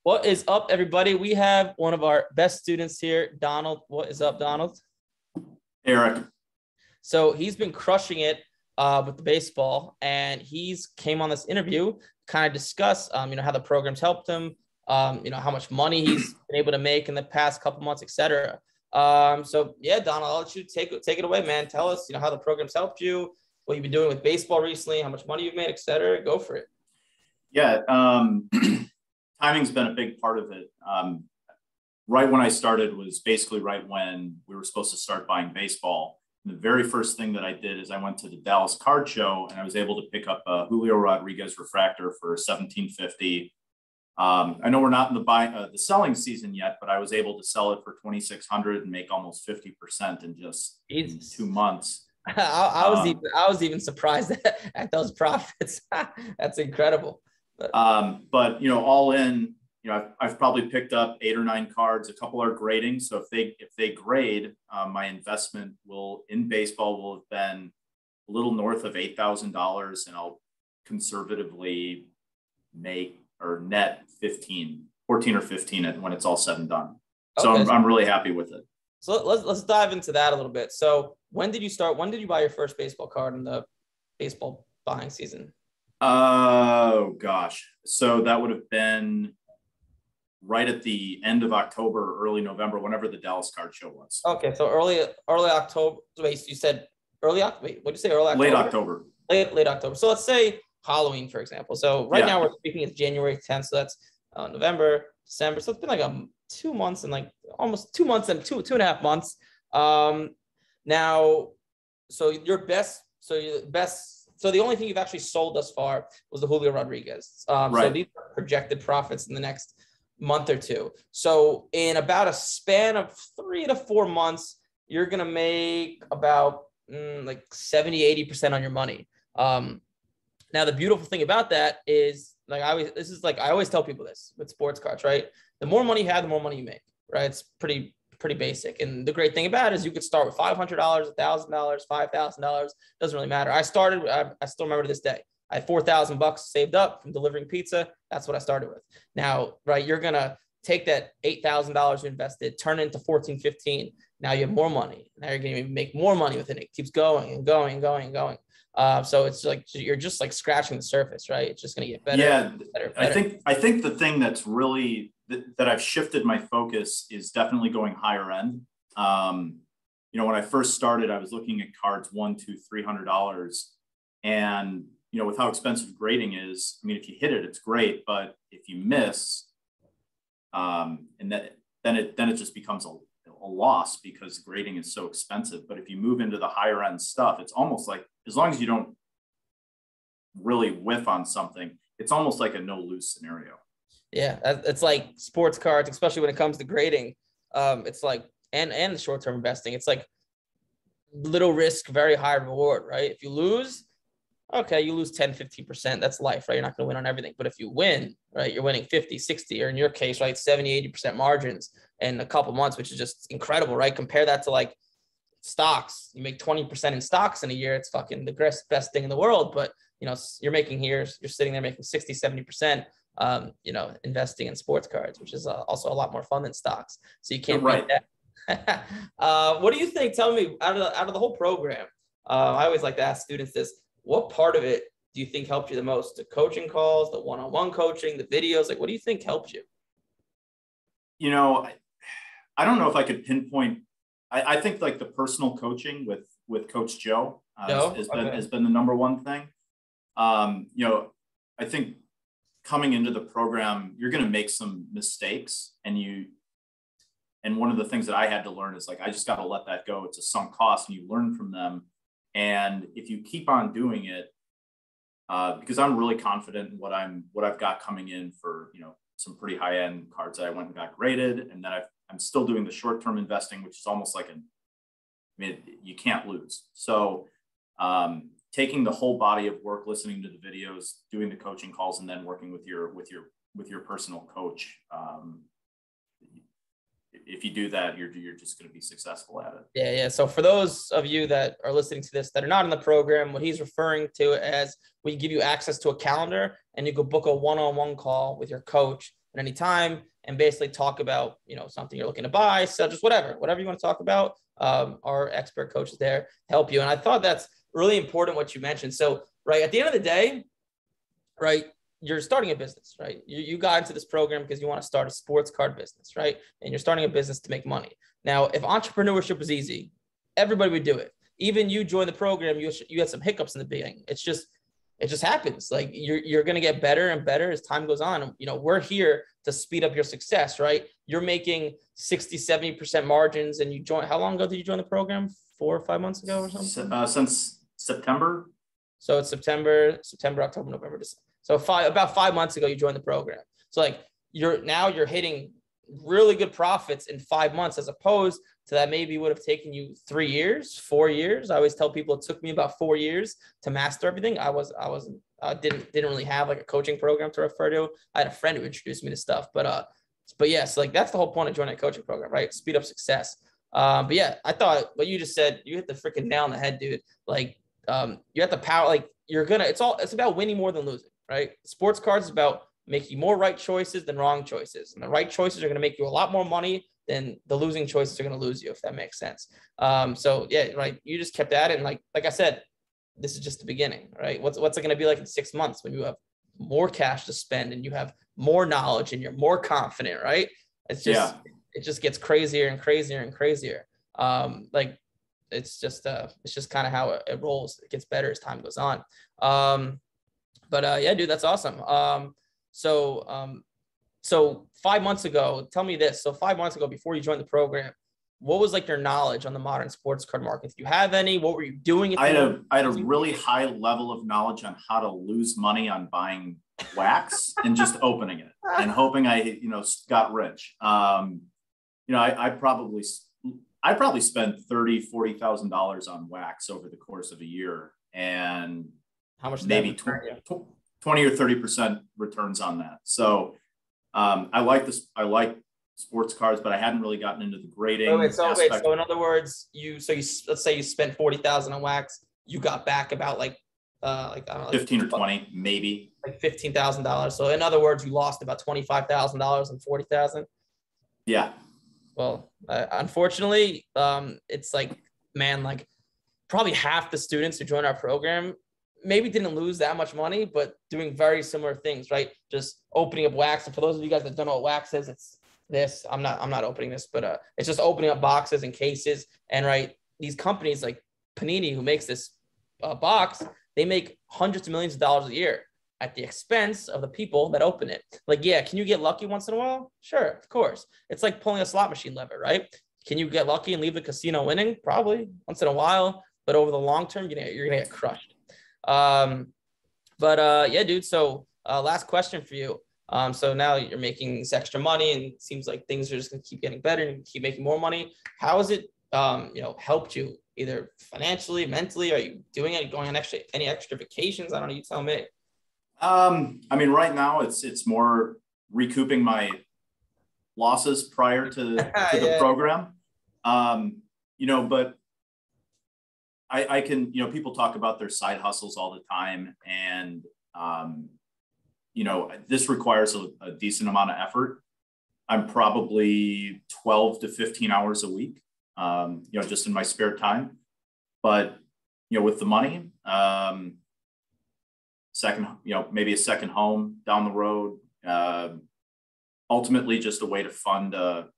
What is up, everybody? We have one of our best students here, Donald. What is up, Donald? Eric. So he's been crushing it with the baseball, and he's came on this interview kind of discuss, how the programs helped him, how much money he's been able to make in the past couple months, etc. So yeah, Donald, I'll let you take it away, man. Tell us, how the programs helped you, what you've been doing with baseball recently, how much money you've made, etc. Go for it. Yeah, timing's been a big part of it. Right when I started was basically right when we were supposed to start buying baseball. And the very first thing that I did is I went to the Dallas Card Show and I was able to pick up a Julio Rodriguez refractor for $1,750. I know we're not in the selling season yet, but I was able to sell it for $2,600 and make almost 50% in just 2 months. I was even surprised at those profits. That's incredible. But all in, I've probably picked up 8 or 9 cards. A couple are grading. So if they grade, my investment in baseball will have been a little north of $8,000, and I'll conservatively make or net 14 or 15 when it's all said and done. So okay. I'm really happy with it. So let's dive into that a little bit. So when did you start? When did you buy your first baseball card in the baseball buying season? Oh gosh. So that would have been right at the end of October, early November, whenever the Dallas Card Show was. Okay. So early October. Wait, you said early October. Wait, what did you say? Early October? Late October. Late October. So let's say Halloween, for example. So right now we're speaking, it's January 10th. So that's November, December. So it's been like 2 months and almost 2 months and two and a half months. Now, so the only thing you've actually sold thus far was the Julio Rodriguez. Right. So these are projected profits in the next month or two. So in about a span of 3 to 4 months, you're going to make about 70-80% on your money. Now, the beautiful thing about that is I always tell people this with sports cards, right? The more money you have, the more money you make, right? It's pretty basic. And the great thing about it is you could start with $500, $1,000, $5,000. Doesn't really matter. I still remember to this day. I had $4,000 saved up from delivering pizza. That's what I started with. Now, right, you're going to take that $8,000 you invested, turn it into 14, 15. Now you have more money. Now you're going to make more money with it. It keeps going and going and going and going. So it's like you're just like scratching the surface, right? It's just going to get better. Yeah, better. I think the thing that's really that I've shifted my focus is definitely going higher end. When I first started, I was looking at cards $100, $200, $300, and with how expensive grading is, I mean, if you hit it, it's great, but if you miss, then it just becomes a loss because grading is so expensive. But if you move into the higher end stuff, it's almost like, as long as you don't really whiff on something, it's almost like a no lose scenario. Yeah, it's like sports cards, especially when it comes to grading. It's like and the short term investing. It's like little risk, very high reward, right? If you lose, okay, you lose 10, 15%. That's life, right? You're not going to win on everything. But if you win, right, you're winning 50, 60, or in your case, right, 70, 80% margins in a couple months, which is just incredible, right? Compare that to like stocks. You make 20% in stocks in a year. It's fucking the best thing in the world. But, you're sitting there making 60, 70%, investing in sports cards, which is also a lot more fun than stocks. So you can't beat that. What do you think? Tell me, out of the whole program, I always like to ask students this. What part of it do you think helped you the most? The coaching calls, the one-on-one coaching, the videos? Like, what do you think helped you? I don't know if I could pinpoint. I think like the personal coaching with Coach Joe has been the number one thing. I think coming into the program, you're going to make some mistakes, and one of the things that I had to learn is I just got to let that go. It's a sunk cost, and you learn from them. And if you keep on doing it, because I'm really confident in what I've got coming in for, some pretty high end cards that I went and got graded. And then I'm still doing the short-term investing, which is almost like you can't lose. So taking the whole body of work, listening to the videos, doing the coaching calls, and then working with your personal coach. If you do that, you're just going to be successful at it. Yeah. So for those of you that are listening to this that are not in the program, what he's referring to as we give you access to a calendar and you go book a one-on-one call with your coach at any time and basically talk about, something you're looking to buy. So just whatever you want to talk about. Our expert coach is there to help you. And I thought that's really important what you mentioned. So, right, at the end of the day, right, you're starting a business, right? You got into this program because you want to start a sports card business, right? And you're starting a business to make money. Now, if entrepreneurship was easy, everybody would do it. Even you joined the program, you had some hiccups in the beginning. It just happens. Like you're going to get better and better as time goes on. We're here to speed up your success, right? You're making 60, 70% margins and you joined. How long ago did you join the program? 4 or 5 months ago or something? Since September. So it's September, October, November, December. So about 5 months ago, you joined the program. So like you're hitting really good profits in 5 months, as opposed to that maybe would have taken you 3 years, 4 years. I always tell people it took me about 4 years to master everything. I didn't really have like a coaching program to refer to. I had a friend who introduced me to stuff, but yes, like that's the whole point of joining a coaching program, right? Speed up success. But yeah, I thought what you just said, you hit the freaking nail on the head, dude. Like you have the power, like it's about winning more than losing, right? Sports cards is about making more right choices than wrong choices. And the right choices are going to make you a lot more money than the losing choices are going to lose you, if that makes sense. So yeah, right. You just kept at it. And like I said, this is just the beginning, right? What's it going to be like in 6 months when you have more cash to spend and you have more knowledge and you're more confident, right? It just gets crazier and crazier and crazier. Like it's just kind of how it rolls. It gets better as time goes on. Yeah, dude, that's awesome. So 5 months ago, tell me this. So 5 months ago, before you joined the program, what was like your knowledge on the modern sports card market? If you have any, what were you doing? I had a really high level of knowledge on how to lose money on buying wax and just opening it and hoping I got rich. I probably spent $30,000-$40,000 on wax over the course of a year, and how much maybe 20 or 30% returns on that. So I like sports cards, but I hadn't really gotten into the grading. So in other words, let's say you spent $40,000 on wax, you got back about like I don't know, 15 or 20, maybe like $15,000. So in other words, you lost about $25,000 and $40,000. Yeah. Well, unfortunately, it's like, man, like probably half the students who join our program maybe didn't lose that much money, but doing very similar things, right? Just opening up wax. And for those of you guys that don't know what wax is, it's this. I'm not opening this, but it's just opening up boxes and cases. And right, these companies like Panini, who makes this box, they make hundreds of millions of dollars a year at the expense of the people that open it. Like, yeah, can you get lucky once in a while? Sure, of course. It's like pulling a slot machine lever, right? Can you get lucky and leave the casino winning? Probably once in a while, but over the long term, you're gonna get crushed. Yeah, dude. So last question for you. So now you're making this extra money and it seems like things are just going to keep getting better and keep making more money. How has it, helped you either financially, mentally? Are you doing it, going on any extra vacations? I don't know. You tell me. I mean, right now it's more recouping my losses prior to the program. But I can, people talk about their side hustles all the time, and this requires a decent amount of effort. I'm probably 12 to 15 hours a week, just in my spare time. But, with the money, maybe a second home down the road, ultimately just a way to fund a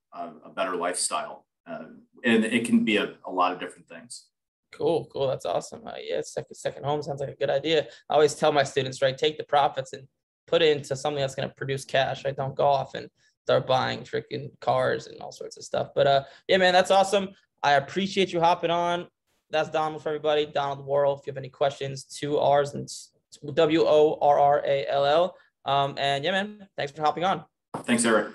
better lifestyle. And it can be a lot of different things. Cool. That's awesome. Yeah, second home sounds like a good idea. I always tell my students, right, take the profits and put it into something that's going to produce cash. Right, don't go off and start buying freaking cars and all sorts of stuff. But yeah, man, that's awesome. I appreciate you hopping on. That's Donald for everybody. Donald Worrell. If you have any questions, 2 R's and WORRALL. And yeah, man, thanks for hopping on. Thanks, Eric.